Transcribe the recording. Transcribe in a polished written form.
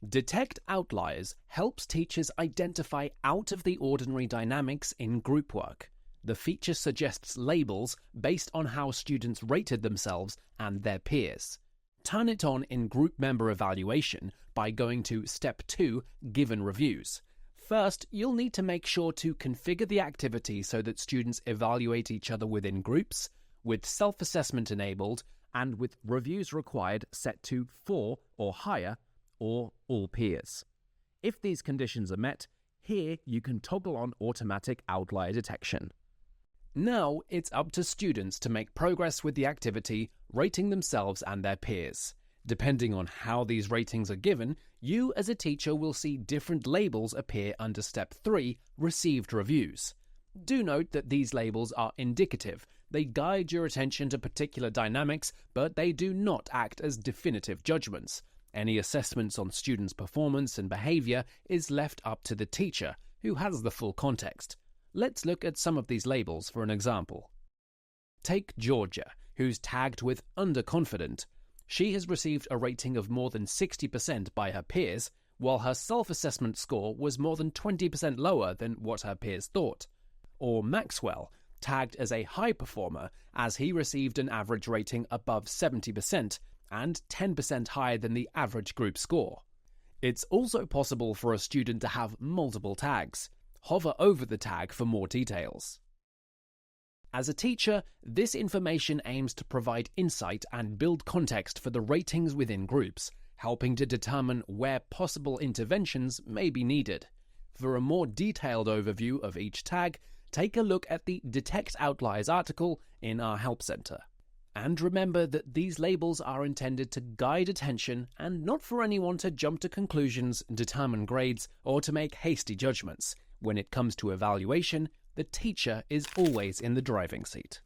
Detect Outliers helps teachers identify out-of-the-ordinary dynamics in group work. The feature suggests labels based on how students rated themselves and their peers. Turn it on in group member evaluation by going to Step 2, Given Reviews. First, you'll need to make sure to configure the activity so that students evaluate each other within groups, with self-assessment enabled, and with reviews required set to 4 or higher, or all peers. If these conditions are met, here you can toggle on automatic outlier detection. Now it's up to students to make progress with the activity, rating themselves and their peers. Depending on how these ratings are given, you as a teacher will see different labels appear under Step 3, Received Reviews. Do note that these labels are indicative. They guide your attention to particular dynamics, but they do not act as definitive judgments. Any assessments on students' performance and behavior is left up to the teacher, who has the full context. Let's look at some of these labels for an example. Take Georgia, who's tagged with underconfident. She has received a rating of more than 60% by her peers, while her self-assessment score was more than 20% lower than what her peers thought. Or Maxwell, tagged as a high performer, as he received an average rating above 70% and 10% higher than the average group score. It's also possible for a student to have multiple tags. Hover over the tag for more details. As a teacher, this information aims to provide insight and build context for the ratings within groups, helping to determine where possible interventions may be needed. For a more detailed overview of each tag, take a look at the Detect Outliers article in our Help Center. And remember that these labels are intended to guide attention and not for anyone to jump to conclusions, determine grades, or to make hasty judgments. When it comes to evaluation, the teacher is always in the driving seat.